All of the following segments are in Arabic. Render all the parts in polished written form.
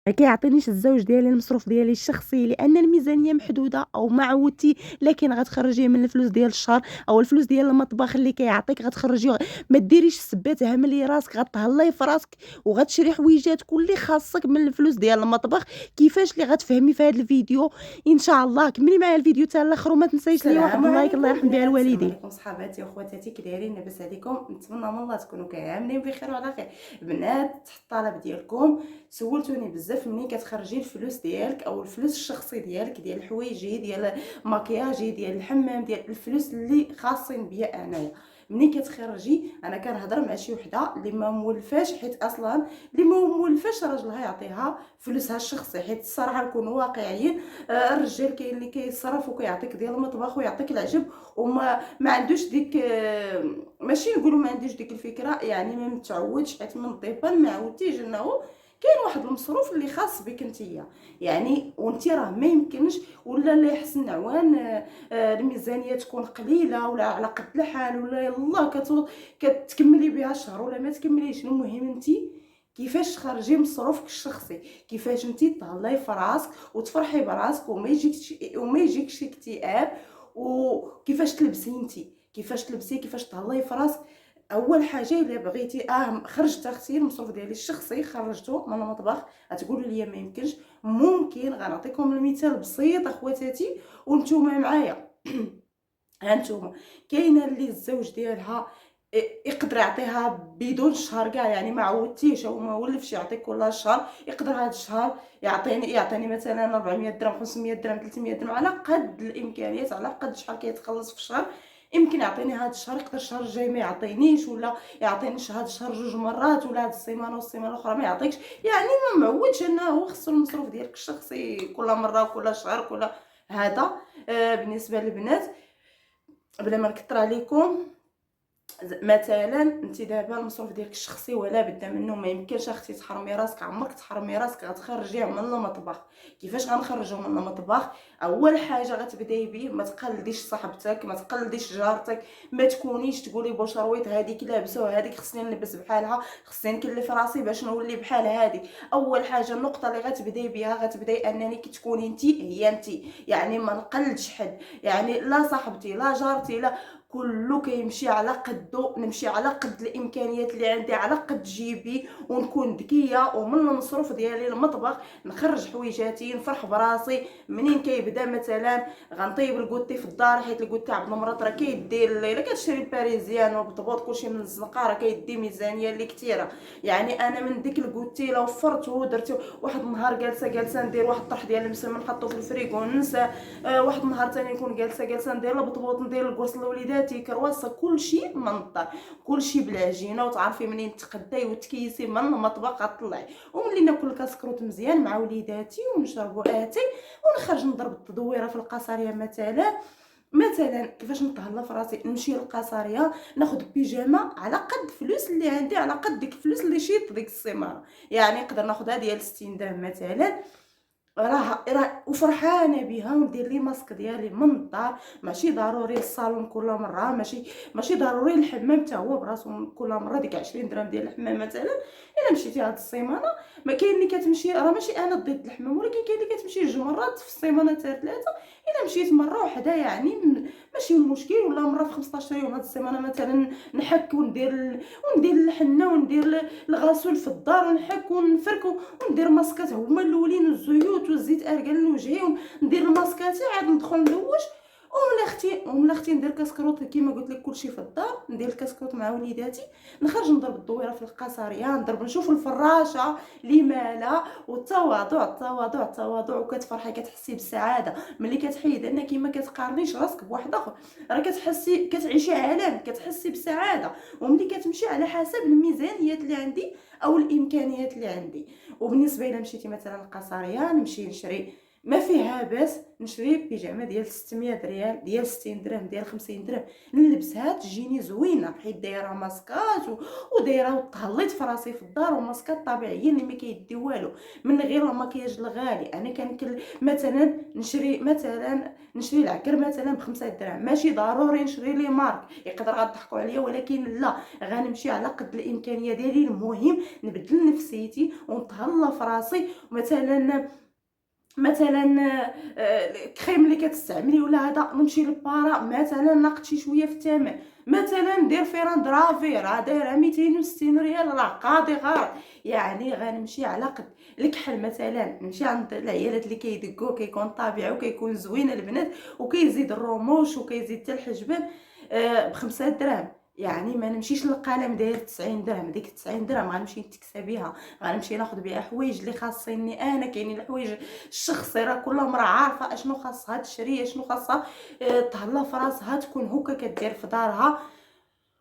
ما كيعطينيش الزوج ديالي المصروف ديالي الشخصي لان الميزانيه محدوده او ما عودتي، لكن غتخرجيه من الفلوس ديال الشهر او الفلوس ديال المطبخ اللي كيعطيك غتخرجيه. ما ديريش السبات عاملي راسك غتهلاي في راسك وغتشري حويجات كلي خاصك من الفلوس ديال المطبخ. كيفاش اللي غتفهمي في هذا الفيديو ان شاء الله. كملي معايا الفيديو حتى الاخر وما تنسايش ليا واحد السلام اللايك الله عليكم يرحم بها البنات، السلام الوالدين. عليكم صحاباتي واخواتاتي، كي دايرين؟ لاباس عليكم؟ نتمنى من الله تكونوا كاملين بخير وعلى خير. بنات، تحت الطلب ديالكم سولتوني بزاف منين كتخرجي الفلوس ديالك او الفلوس الشخصي ديالك، ديال الحوايجي، ديال المكياجي، ديال الحمام، ديال الفلوس اللي خاصين بيا انايا. منين كتخرجي؟ انا كنهضر مع شي وحده اللي ما مولفاش، حيت اصلا اللي ما مولفاش راجلها يعطيها فلوسها الشخصي، حيت الصراحه نكونوا واقعيين. الرجال كاين اللي كيصرف وكيعطيك ديال المطبخ ويعطيك العجب، وما ما عندوش ديك ماشي نقولوا ما عندوش ديك الفكره، يعني ما متعودش، حيت من الضيبان ما عودتيش انه كاين واحد المصروف اللي خاص بك نتيا. يعني وانت راه ما يمكنش، ولا اللي يحسن عوان الميزانيه تكون قليله ولا على قد الحال، ولا يلا كتكملي بها الشهر ولا ما تكمليش. المهم انت كيفاش تخرجي مصروفك الشخصي، كيفاش انت تهلاي في راسك وتفرحي براسك وما يجيكش اكتئاب، وكيفاش تلبسي انت، كيفاش تلبسي، كيفاش تهلاي في راسك. اول حاجه الا بغيتي خرجت اختي المصروف ديالي الشخصي، خرجته من المطبخ، غتقولوا لي ما يمكنش. ممكن، غنعطيكم المثال بسيط اخواتاتي وانتم معايا. هانتوما، كاينه اللي الزوج ديالها يقدر يعطيها بدون شهر كاع، يعني ما عودتيش او ما ولفش يعطيك كل شهر، يقدر هذا الشهر يعطيني مثلا 400 درهم، 500 درهم، 300 درهم، على قد الامكانيات، على قد شحال كيتخلص في الشهر. يمكن يعطيني هذا الشهر، يقدر الشهر الجاي ما يعطينيش، ولا يعطيني هذا الشهر جوج مرات، ولا هذه السيمانه والسيمانه الاخرى ما يعطيكش. يعني ما معودش انه خصو المصروف ديالك الشخصي كل مره وكل شهر كل هذا. بالنسبه للبنات، بلا ما نكثر عليكم، مثلا انت دابا المصروف ديالك الشخصي ولا بد منه، ما يمكنش اختي تحرمي راسك، عمرك تحرمي راسك، غتخرجيه من المطبخ. كيفاش غنخرجوه من المطبخ؟ اول حاجه غتبداي به، ما تقلديش صاحبتك، ما تقلديش جارتك، ما تكونيش تقولي بشرويط هذيك لابسه وهذيك خصني نلبس بحالها، خصني نكلف راسي باش نولي بحال هذه. اول حاجه، النقطه اللي غتبداي بها، غتبداي انني كتكوني انت هي انت، يعني ما نقلدش حد، يعني لا صاحبتي لا جارتي لا، كله كيمشي على قدو، نمشي على قد الامكانيات اللي عندي، على قد جيبي، ونكون ذكيه، ومن المصروف ديالي المطبخ نخرج حويجاتي، نفرح براسي. منين كيبدا مثلا غنطيب الكوتي في الدار، حيت الكوتي عبد المرات راه كيدي الا كتشري الباريزيان والبطبوط كلشي من الزنقه، راه كيدي ميزانيه اللي كثيره. يعني انا من ديك الكوتي لو وفرته درت واحد النهار جالسه ندير واحد الطرح ديال المسمن نحطو في الفريكو وننسى، واحد النهار ثاني نكون جالسه ندير البطبوط، ندير القرص لوليداتي، كرواسه، كلشي من الدار، كلشي بالعجينه، وتعرفي منين تقداي وتكيسي من المطبخ غطلعي. وملي ناكل الكسكروت مزيان مع وليداتي ونشربوا اتاي، ونخرج نضرب التدويره في القصريه مثلا كيفاش نتهلا في راسي، نمشي للقصريه ناخذ بيجامه على قد فلوس اللي عندي، على قد ديك الفلوس اللي شيت ديك السيمانه. يعني نقدر ناخذها ديال 60 درهم مثلا، راه وفرحانه بها، وندير لي ماسك ديالي من الدار. ماشي ضروري الصالون كل مره، ماشي ضروري الحمام حتى هو براسو كل مره ديك 20 درهم ديال الحمام مثلا. الا مشيتي هاد السيمانه، ما كاين اللي كتمشي، راه ماشي انا ضد الحمام، ولكن كاين اللي كتمشي جوج مرات في السيمانه حتى ثلاثه. الا مشيت مره واحده يعني ماشي مشكل، ولا مره في 15 يوم هاد السيمانه مثلا نحك وندير الحنه، وندير الغسول في الدار، ونحك ونفرك، وندير ماسكات هما الاولين، الزيوت والزيت اركان لوجهي، وندير الماسكات عاد ندخل نلوج. ومن اختي ندير كاسكروط كيما قلت لك، كلشي في الدار، ندير الكاسكروط مع وليداتي، نخرج نضرب الدويره في القصريه، نضرب نشوف الفراشه اللي ماله، والتواضع التواضع التواضع، وكتفرحي كتحسي بالسعاده ملي كتحيد انك ما كتقارنيش راسك بواحد اخر، راه كتحسي كتعيشي عالم، كتحسي بسعاده. وملي كتمشي على حسب الميزانيات اللي عندي او الامكانيات اللي عندي. وبالنسبه الى مشيتي مثلا القصريه، نمشي نشري ما فيها باس نشري بيجامه ديال 600 ريال، ديال 60 درهم، ديال 50 درهم، نلبسها تجيني زوينه، حيت دايره ماسكات ودايره وتهليت في راسي في الدار، وماسكات طبيعيين اللي ما كيديو والو من غير المكياج الغالي. انا مثلا نشري العكر مثلا ب5 دراهم، ماشي ضروري نشري لي مارك، يقدر غضحكوا عليا، ولكن لا، غنمشي على قد الامكانيه ديالي. المهم نبدل نفسيتي ونتهلا في راسي. مثلا الكريم اللي كتستعملي ولا هذا، نمشي للبارا مثلا ناقص شي شويه في الثمن، مثلا ندير فيران درافير دايره 260 ريال، راه قاضي غار. يعني غنمشي على قد الكحل مثلا، نمشي عند العيالات اللي كيدقوا، كيكون طبيعي وكيكون زوين البنات، وكيزيد الرموش وكيزيد حتى الحجبان ب5 دراهم. يعني ما نمشيش للقلم داير 90 درهم، ديك 90 درهم غنمشي نتكسى بها، غنمشي ناخذ بها حوايج اللي خاصيني انا. كاينين الحوايج الشخصي، راه كل مرة عارفه اشنو خاصها تشري، اشنو خاصها تهلا في راسها، تكون هكا كدير في دارها.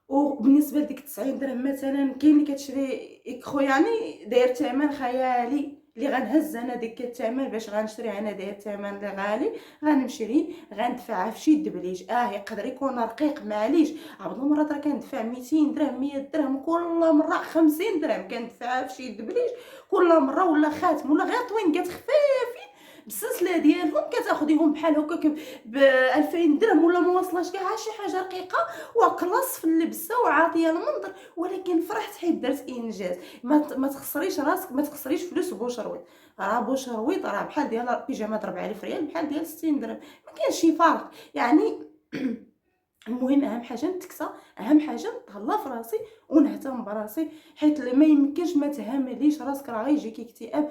وبالنسبه لديك 90 درهم مثلا، كاين اللي كتشري اكخو يعني داير ثمن خيالي، اللي غنهز انا ديك الثمن باش غنشري انا داير ثمن اللي غالي، غنمشري غندفعها في شي دبليج. يقدر يكون رقيق، معليش، عبد المرات راه كندفع 200 درهم 100 درهم، كل مره 50 درهم كندفعها في شي دبليج كل مره، ولا خاتم، ولا غير طوينكات خفيفين بالسلسله ديالهم، كتاخديهم بحال هكا ب 2000 درهم، ولا ما واصلاش كاع شي حاجه رقيقه وكلاص في اللبسه وعاطيه المنظر، ولكن فرحت حيت درت انجاز. ما تخسريش راسك، ما تخسريش فلوس بوشرويط. راه بوشرويط راه بحال ديال بيجامه 4000 ريال، بحال ديال 60 درهم، ما كاينش شي فرق يعني. المهم اهم حاجه نتكسى، اهم حاجه نتهلا في راسي ونهتم براسي، حيت ما يمكنش ما تهمليش راسك، راه غيجيك اكتئاب.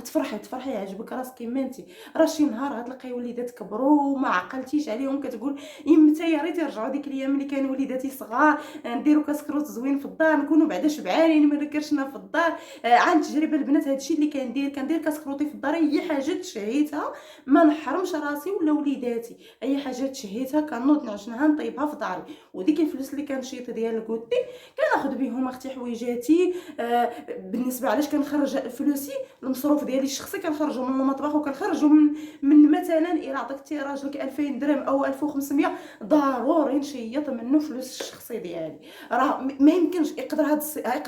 تفرحي يعجبك راسك كيما انت. راه شي نهار غتلقاي وليدات كبروا وما عقلتيش عليهم، كتقول يمتى يا ريت يرجعوا ديك الايام اللي كانوا وليداتي صغار، نديروا كسكروت زوين في الدار، نكونوا بعدا شبعانين من كرشنا في الدار. عن تجربه البنات هادشي اللي كندير كسكروتي في الدار، اي حاجه تشهيتها ما نحرمش راسي ولا وليداتي، اي حاجه تشهيتها كنوض نعجنها نطيبها في داري. وديك الفلوس اللي كنشيط ديال الكوتي كناخذ بهم اختي حويجاتي. بالنسبه علاش كنخرج فلوسي، المصروف ديالي الشخصي كنخرجو من المطبخ، وكنخرجو من مثلا الى عطيتي راجلك 2000 درهم او 1500، ضروري نشيط منه فلوس الشخصي ديالي. راه ما يمكنش يقدر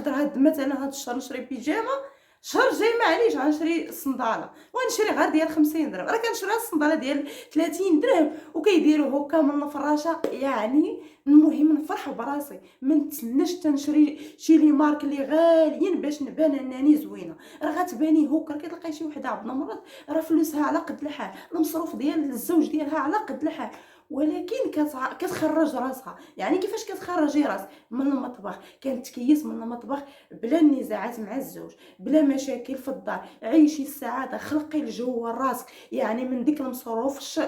هاد مثلا هاد الشهر نشري بيجامه، الشهر الجاي معليش غنشري صنداله، ونشري غير ديال 50 درهم، راه كنشري الصنداله ديال 30 درهم وكيديروا هكا من الفراشه. يعني المهم نفرح براسي، ما نتسناش تنشري شي لي مارك اللي غاليين باش نبان انني زوينه. راه غتباني هكا، كتلقاي شي وحده عبد المرات راه فلوسها على قد الحال، المصروف ديال الزوج ديالها على قد الحال، ولكن كتخرج راسها. يعني كيفاش كتخرجي راسك؟ من المطبخ، كنتكيس من المطبخ بلا نزاعات مع الزوج، بلا مشاكل في الدار، عيشي السعاده، خلقي الجو راسك. يعني من ديك المصروف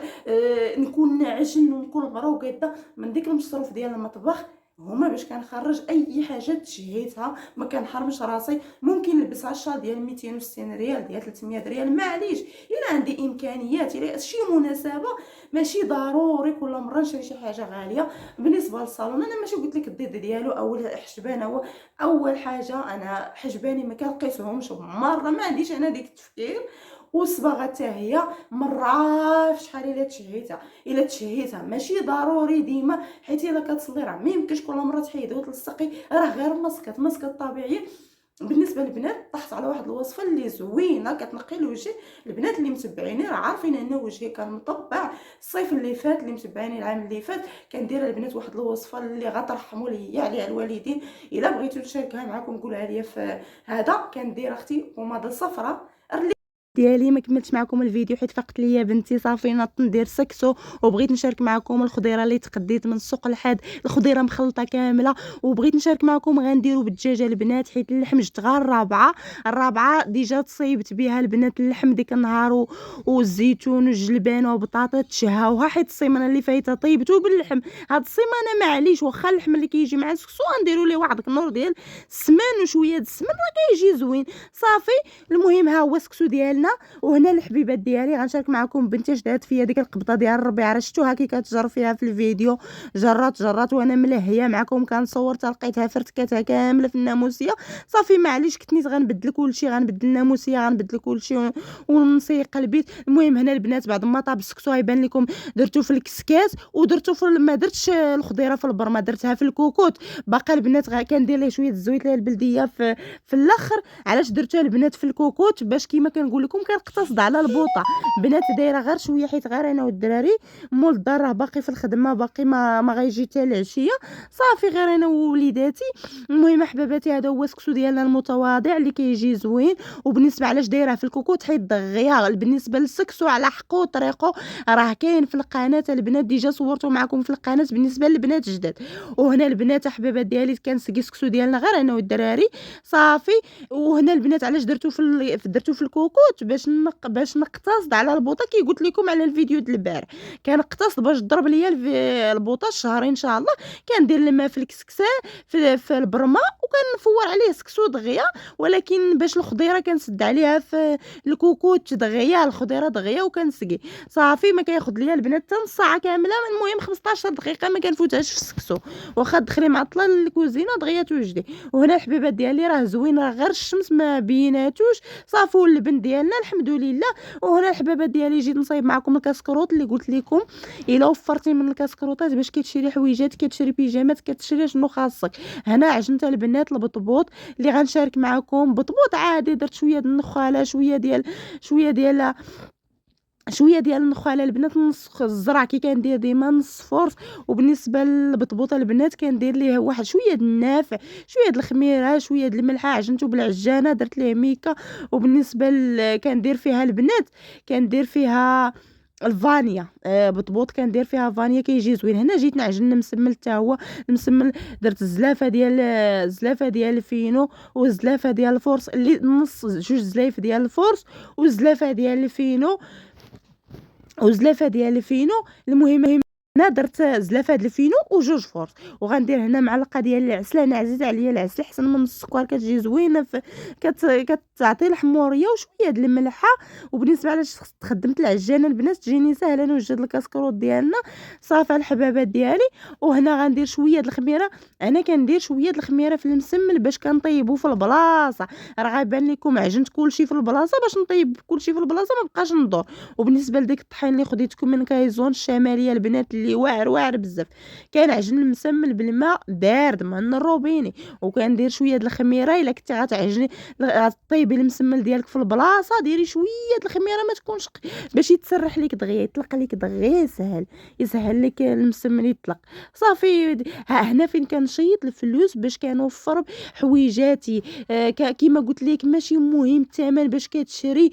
نكون نعجن ونكون غروقه، من ديك المصروف ديال المطبخ هما باش كنخرج اي حاجه تشهيتها، ما كنحرمش راسي. ممكن نلبس عشا ديال 260 ريال، ديال 300 ريال، معليش، الا عندي امكانيات، الا شي مناسبه، ماشي ضروري كل مره نشري شي حاجه غاليه. بالنسبه للصالون انا ماشي قلت لك الضد ديالو، اول حجبان هو اول حاجه. انا حجباني ما كنقيسهمش مره، ما عنديش انا ديك التفكير. والصباغه حتى هي مره في شحال الا تشهيتها ماشي ضروري ديما، حيت الا كتصلي راه ما يمكنش كل مره تحيدي وتلصقي، راه غير ماسكات طبيعيه. بالنسبه للبنات طحت على واحد الوصفه اللي زوينه كتنقي الوجه. البنات اللي متبعيني راه عارفين ان وجهي كان مطبع الصيف اللي فات، اللي متبعيني العام اللي فات كندير البنات واحد الوصفه اللي غترحموا ليا عليها الوالدين. الا بغيتو نشاركها معكم قولها لي في هذا. كندير اختي بوماده صفراء ديالي. ما كملتش معكم الفيديو حيت فقت ليا بنتي صافي نط ندير سكسو، وبغيت نشارك معكم الخضيره اللي تقديت من السوق الحاد، الخضيره مخلطه كامله، وبغيت نشارك معكم غنديروا بالدجاجه البنات، حيت اللحم جبت غير الرابعه ديجا تصيبت بها البنات اللحم ديك النهار، والزيتون والجلبان وبطاطا تشهاوها، حيت السيمانه اللي فايته طيبتو باللحم. هاد السيمانه معليش واخا اللحم اللي كيجي مع السكسو غنديروا ليه واحد النور ديال السمان وشويه د السمن، راه كيجي زوين صافي. المهم ها هو السكسو ديالنا ديالنا. وهنا الحبيبات ديالي غنشارك معكم بنتي جدات فيا ديك القبضه ديال الربيع، راه شفتوها كي كتجر فيها في الفيديو، جرات وانا ملهيه معكم كنصور تلقيتها فرتكاتها كامله في الناموسيه. صافي معليش كنت نيت غنبدل كلشي، غنبدل الناموسيه، غنبدل كلشي ونسيق البيت. المهم هنا البنات بعد ما طاب السكسو غيبان لكم درتو في الكسكاس ودرتو ما درتش الخضيره في البرمه، درتها في الكوكوت. باقا البنات كندير ليه شويه الزويت البلديه في الاخر. علاش درتها البنات في الكوكوت؟ باش كيما كنقول لكم كنقتصد على البوطه. بنات دايره غير شويه حيت غير انا والدراري، مول الدار راه باقي في الخدمه، باقي ما غيجي حتى العشيه، صافي غير انا ووليداتي. المهم احباباتي هذا هو السكسو ديالنا المتواضع اللي كيجي زوين. وبالنسبه علاش دايره في الكوكوت حيت دغيا. بالنسبه للسكسو على حقو طريقو راه كاين في القناه البنات، ديجا صورته معكم في القناه بالنسبه للبنات جداد. وهنا البنات احبابات ديالي كنسقي السكسو ديالنا غير انا والدراري صافي. وهنا البنات علاش درتو درتو في الكوكوت باش نقتصد على البوطه كي قلت لكم على الفيديو ديال البارح. كنقتصد باش تضرب ليا البوطه الشهر ان شاء الله. كندير الماء في الكسكسه في البرمه وكنفور عليه سكسو دغيا، ولكن باش الخضيره كنسد عليها في الكوكوت دغيا، الخضيره دغيا وكنسقي صافي. ما كياخذ ليا البنات حتى نص ساعه كامله، المهم 15 دقيقه ما كنفوتهاش في السكسو. واخا تدخلي معطله للكوزينه دغيا توجدي. وهنا الحبيبات ديالي راه زوين، راه غير الشمس ما بيناتوش صافي. واللبن ديالنا الحمد لله. وهنا الحبيبات ديالي جيت نصايب معكم الكاسكروط اللي قلت لكم الا وفرتي من الكاسكروطات باش كتشري حويجات، كتشري بيجامات، كتشري شنو خاصك. هنا عجنت البنات البطبوط اللي غنشارك معكم. بطبوط عادي، درت شويه ديال النخاله، شويه ديال النخاله البنات، نص الزرع كي كندير ديما نص فورس. وبالنسبه للبطبوطه البنات كندير ليه واحد شويه د النافع، شويه د الخميره، شويه د الملحه، عجنته بالعجانه، درت ليه ميكا. وبالنسبه كندير فيها البنات كندير فيها الفانيا. بطبوط كندير فيها فانيا كيجي زوين. هنا جيت نعجن المسمل حتى هو المسمل، درت زلافه ديال الفينو وزلافه ديال الفورس، اللي نص جوج زلايف ديال الفورس وزلافه ديال الفينو. المهم انا درت زلافه د الفينو وجوج فورس. وغندير هنا معلقه ديال العسل، انا عزيز عليا العسل احسن من السكر، كتجي زوينه كتعطي الحموريه وشويه د الملحه. وبالنسبه علاش خدمت العجانه البنات تجيني ساهله نوجد الكاسكروط ديالنا صافي الحبابات ديالي. وهنا غندير شويه د الخميره، انا كندير شويه د الخميره في المسمن باش كنطيبو في البلاصه. راه غيبان لكم عجنت كلشي في البلاصه باش نطيب كلشي في البلاصه ما بقاش ندور. وبالنسبه لديك الطحين اللي خديتكم من كايزون الشماليه البنات اللي واعر بزاف، كنعجن المسمن بالماء بارد من الروبيني، وكندير شويه د الخميره. الا كنتي غتعجني غطيبي المسمن ديالك في البلاصه ديري شويه د الخميره ما تكونش باش يتسرح لك دغيا، يطلق لك دغيا، يسهل لك المسمن يطلق صافي. هنا فين كنشيط الفلوس باش كنوفر حويجاتي. كيما قلت لك ماشي مهم الثمن باش كتشري.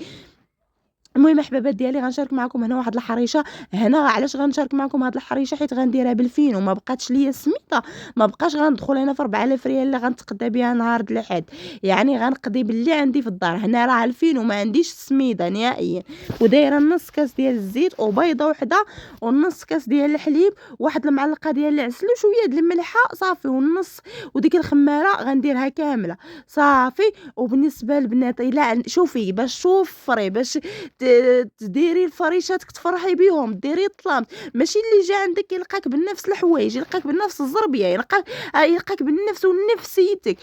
المهم احبابات ديالي غنشارك معكم هنا واحد الحريشه. هنا علاش غنشارك معكم هاد الحريشه؟ حيت غنديرها بالفينو، ما بقاتش ليا السميده، ما بقاش غندخل انا في 4000 ريال اللي غنتقدا بها نهار د الحد. يعني غنقضي باللي عندي في الدار. هنا راه الفينو ما عنديش السميده نهائيا. ودايره نص كاس ديال الزيت وبيضه وحده ونص كاس ديال الحليب، واحد المعلقه ديال العسل وشويه د الملحه صافي، والنص وديك الخماره غنديرها كامله صافي. وبالنسبه للبنات الا شوفي باش توفري باش تديري الفريشات تفرحي بيهم، ديري الطلام، ماشي اللي جا عندك يلقاك بنفس الحوايج، يلقاك بنفس الزربيه، يلقاك بنفس ونفسيتك.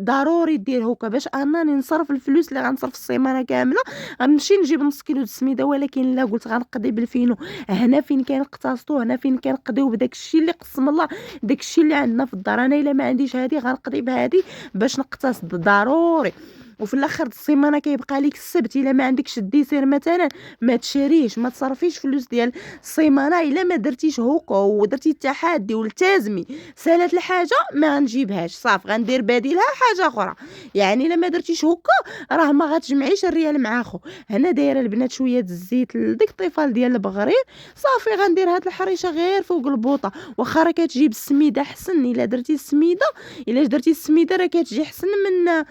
ضروري دير هكا باش انني نصرف الفلوس اللي غنصرف السيمانه كامله. غنمشي نجيب نص كيلو د السميده، ولكن لا قلت غنقضي بالفينو. هنا فين كنقتصدو، هنا فين كنقضيو بداك الشيء اللي قسم الله، داك الشيء اللي عندنا في الدار. انا الا ما عنديش هذه غنقضي بهذه باش نقتصد ضروري. وفي الاخر السيمانه كيبقى لك السبت. الا ما عندكش الديسير مثلا ما تشريش، ما تصرفيش فلوس ديال السيمانه الا ما درتيش هكا ودرتي التحدي والتزمي سالات الحاجه ما غنجيبهاش صافي، غندير بديلها حاجه اخرى. يعني الا ما درتيش هكا راه ما غتجمعيش الريال مع اخو. هنا دايره البنات شويه الزيت لديك الطيفال ديال البغرير صافي. غندير هاد الحريشه غير فوق البوطه. واخا راه كتجيب السميده حسن الا درتي السميده، راه كتجي احسن من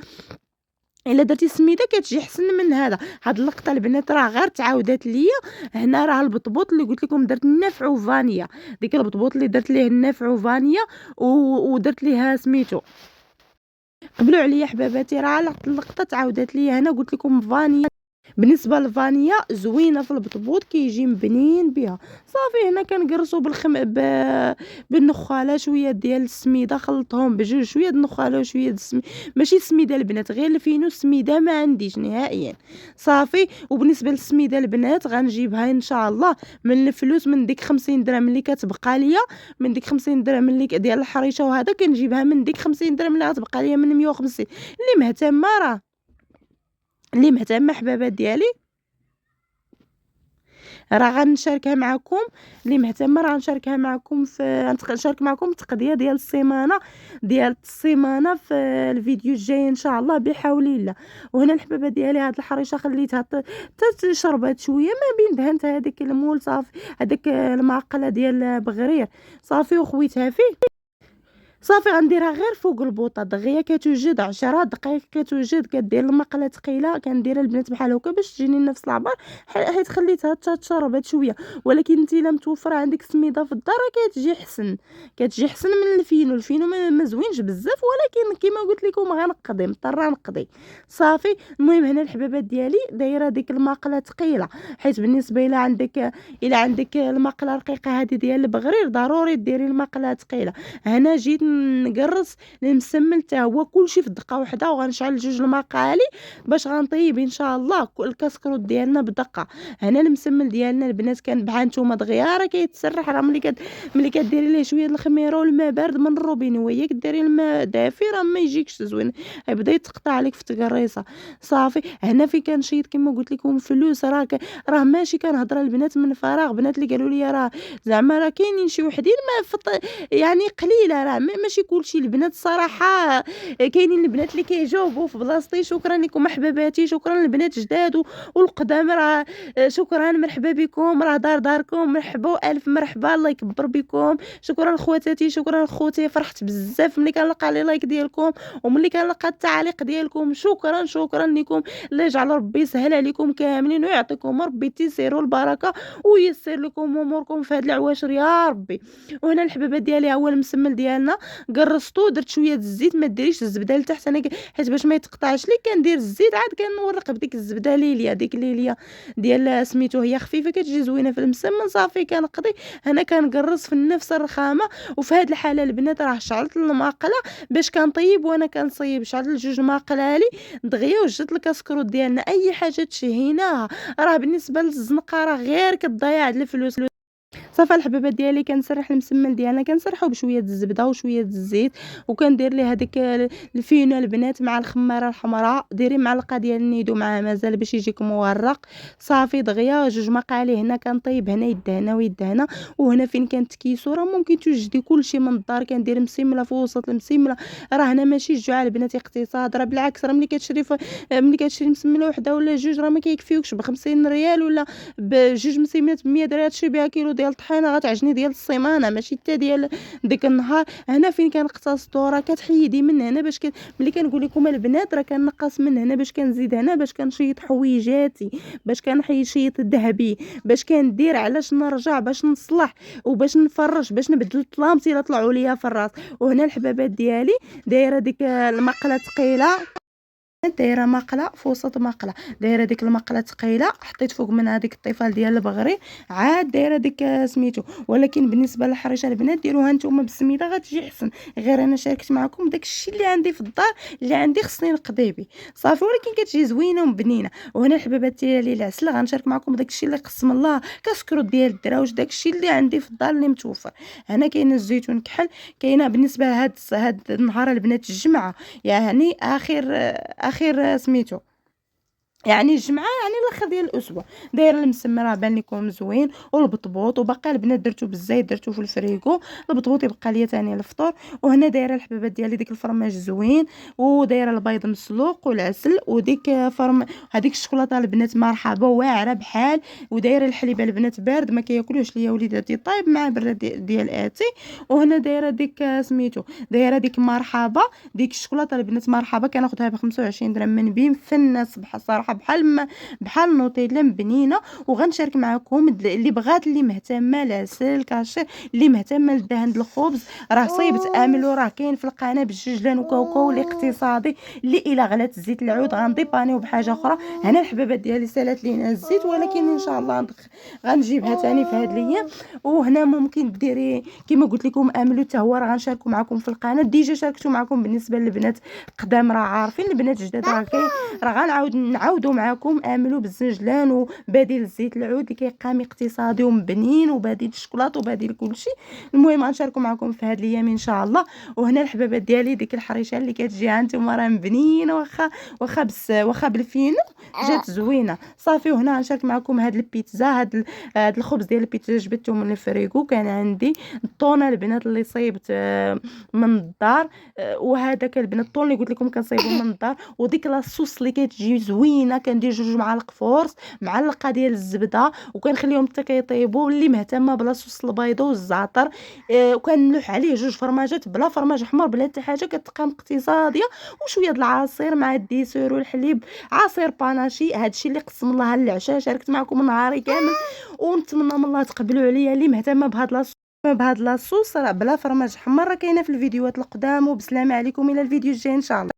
الا درتي السميده كتجي احسن من هاد اللقطه البنات راه غير تعاودات ليا. هنا راه البطبوط اللي قلت لكم درت النافع وفانيا، ديك البطبوط اللي درت ليه النافع وفانيا ودرت ليها سميتو. قبلوا عليا حباباتي راه اللقطه تعاودات ليا. هنا قلت لكم فانيا بالنسبه للفانيا زوينه في البطبوط، كيجي مبنين بها. صافي هنا كنقرصوا بالنخاله شويه ديال السميده، خلطهم بجوج، شويه د النخاله وشويه د ماشي السميده البنات، غير الفينو، السميده ما عنديش نهائيا. صافي. وبالنسبه للسميده البنات غنجيبها ان شاء الله من الفلوس، من ديك 50 درهم اللي كتبقى ليا، من ديك 50 درهم اللي ديال الحريشه وهذا كنجيبها من ديك 50 درهم اللي غتبقى ليا من 150. اللي مهتمه حبابات ديالي راه غنشاركها معكم، اللي مهتمه راه غنشاركها معكم غنشارك معكم التقضيه ديال السيمانه في الفيديو الجاي ان شاء الله بحول الله. وهنا الحبابه ديالي هاد الحريشه خليتها تشربات شويه، ما بين دهنت هذيك المول صافي، هذاك المعقله ديال بغرير صافي وخويتها فيه. صافي غنديرها غير فوق البوطه دغيا، كتوجد 10 دقائق كتوجد، كدير المقله ثقيله، كنديرها البنات بحال هكا باش تجيني نفس العبار، حيت خليتها تشربات شويه. ولكن انت الا متوفره عندك سميده في الدار كتجي حسن من الفينو ما زوينش بزاف، ولكن كما قلت لكم غنقضي، مضطره نقضي. صافي. المهم هنا الحبابات ديالي دايره ديك المقله ثقيله، حيت بالنسبه الى عندك المقله رقيقه هذه ديال البغرير ضروري ديري المقله ثقيله. هنا جيت نقرص المسمن حتى هو كلشي في دقه واحده، وغنشعل جوج المقالي باش غنطيب ان شاء الله الكسكروت ديالنا بدقه. هنا المسمن ديالنا البنات كان بحال نتوما دغيا راه كيتسرح، راه ملي كديري ليه شويه الخميره والماء بارد من الروبين، وهي كديري الماء دافي راه ما يجيكش زوين، غيبدا يتقطع عليك في التقريصه. صافي. هنا في كنشيط كما قلت لكم فلوس، راه ماشي كنهضر البنات من فراغ. بنات اللي قالوا لي راه زعما راه كاينين شي وحدين ما يعني قليله، راه ماشي كلشي البنات الصراحه. كاينين البنات اللي كيجاوبوا في بلاصتي. شكرا لكم احباباتي، شكرا للبنات جداد والقدام، راه شكرا، مرحبا بكم، راه داركم، مرحبا الف مرحبا، الله يكبر بكم. شكرا خواتاتي، شكرا خوتي، فرحت بزاف ملي كنلقى لي لايك ديالكم وملي كنلقى التعاليق ديالكم. شكرا لكم، الله يجعل ربي يسهل عليكم كاملين ويعطيكم ربي التيسير والبركه ويسر لكم اموركم في هاد العواشر يا ربي. وهنا الحبابات ديالي هو المسمن ديالنا قرصتو، درت شويه الزيت، ما ديريش الزبده لتحت انا حيت باش ما يتقطعش لي كندير الزيت، عاد كنورق بديك الزبده ليليا، ديك ليليا ديال سميتو، هي خفيفه كتجي زوينه في المسمن. صافي كنقضي هنا كنقرص في نفس الرخامه. وفي هاد الحاله البنات راه شعلت الماقله باش كنطيب، وانا كنصيب شعلت جوج ماقلالي دغيا وجدت الكسكروت ديالنا. اي حاجه تشهيناها راه بالنسبه للزنقه راه غير كتضيع هاد الفلوس. صافي الحبابات ديالي كنسرح المسمن ديالنا، كنسرحو بشويه الزبده وشويه الزيت، وكندير ليه هذيك الفينو البنات مع الخماره الحمراء. ديري معلقه ديال النيدو معها مازال باش يجيك مورق. صافي دغيا جوج مقالي هنا كنطيب، هنا يدهنا وهنا فين كانت كيسو راه ممكن توجدي كلشي من الدار. كندير مسمله في وسط المسمله، راه هنا ماشي الجوع البنات اقتصاد، راه بالعكس، راه ملي كتشري مسمله وحده ولا جوج راه ما كيكفيوكش ب 50 ريال ولا بجوج مسمنات ب 100 ريال تشري بها كيلو ديال الطحينه غتعجني ديال السيمانه ماشي حتى ديال ديك النهار. هنا فين كنقتصدوا راه كتحيدي من هنا باش ملي كنقول لكم البنات راه كنقص من هنا باش كنزيد هنا باش كنشيط حويجاتي، باش كنشيط ذهبي، باش كندير علاش نرجع، باش نصلح وباش نفرش، باش نبدل الطلامتي الا طلعوا ليا في الراس. وهنا الحبابات ديالي دايره ديك المقله ثقيله، دايره مقله في وسط مقله، دايره ديك المقله ثقيله، حطيت فوق منها ديك الطفال ديال البغري، عاد دايره ديك سميتو. ولكن بالنسبه للحريشه البنات ديروها نتوما بالسميده غتجي احسن، غير انا شاركت معكم داكشي اللي عندي في الدار اللي عندي خصني نقضي به. صافي. ولكن كتجي زوينه ومبنينه. وهنا الحبابات ديالي العسل غنشارك معكم داكشي اللي قسم الله كسكروت ديال الدراوش، داكشي اللي عندي في الدار اللي متوفر. هنا كاين الزيتون كحل، كاينه بالنسبه لهاد النهار البنات الجمعه، يعني اخر سميتو يعني الجمعه، يعني الاخر ديال الاسبوع. دايره المسمى راه بان لكم زوين، والبطبوط وباقي البنات درتو بالزيت، درتو في الفريكو، البطبوط يبقى ليا ثاني الفطور. وهنا دايره الحبابات ديالي ديك الفرماج زوين، ودايره البيض مسلوق والعسل، وديك هذيك الشوكولاته البنات مرحبا واعره بحال، ودايره الحليب البنات بارد ما كياكلوش ليا وليداتي طايب مع برد ديال اتي. وهنا دايره ديك سميتو، دايره ديك مرحبا، ديك الشوكولاته البنات مرحبا كناخذها ب 25 درهم من بين فنه صباح الصراحه صراحه بحال النوتيلا مبنينه. وغنشارك معكم اللي بغات، اللي مهتمه العسل الكاشير، اللي مهتمه للدهن د الخبز، راه صيبت املو راه كاين في القناه بالجوجلان وكاوكاو الاقتصادي اللي الا غلات الزيت العود غنضيبانيو بحاجه اخرى. هنا الحبابات ديالي سالات لينا الزيت، ولكن ان شاء الله غنجيبها ثاني في هاد الايام. وهنا ممكن ديري كما قلت لكم املو حتى هو راه غنشاركو معكم في القناه. ديجا شاركتو معكم بالنسبه للبنات قدام راه عارفين، البنات جداد راه نعاودو معكم املو بالزنجلان وبديل الزيت العود اللي كيقامي اقتصادي ومبنين وبديل الشوكولاط وبديل كلشي. المهم غنشاركو معكم في هاد الايام ان شاء الله. وهنا الحبابات ديالي ديك الحريشه اللي كتجي هانتوما راه مبنينه، واخا بالفينو جات زوينه صافي. وهنا غنشارك معكم هاد البيتزا، هاد الخبز ديال البيتزا جبدته من الفريكو، كان عندي الطونه البنات اللي صيبت من الدار، وهذاك البنات الطون اللي قلت لكم كنصايبو من الدار. وديك لاصوص اللي كتجي زوينه كندير 2 معالق فورس، معلقه ديال الزبده، وكنخليهم حتى كيطيبوا. اللي مهتمه بلاصوص البيض والزعتر، وكنلوح عليه 2 فرماجات بلا فرماج احمر بلا حتى حاجه، كتقام اقتصاديه. وشويه د العصير مع الديسور والحليب، عصير باناشي. هادشي اللي قسم الله العشاء شاركت معكم نهاري كامل. ونتمنى من الله تقبلوا عليا. اللي مهتمه بهاد لاصوص راه بلا فرماج حمر راه كاينه في الفيديوهات القدام. وبسلامه عليكم الى الفيديو الجاي ان شاء الله.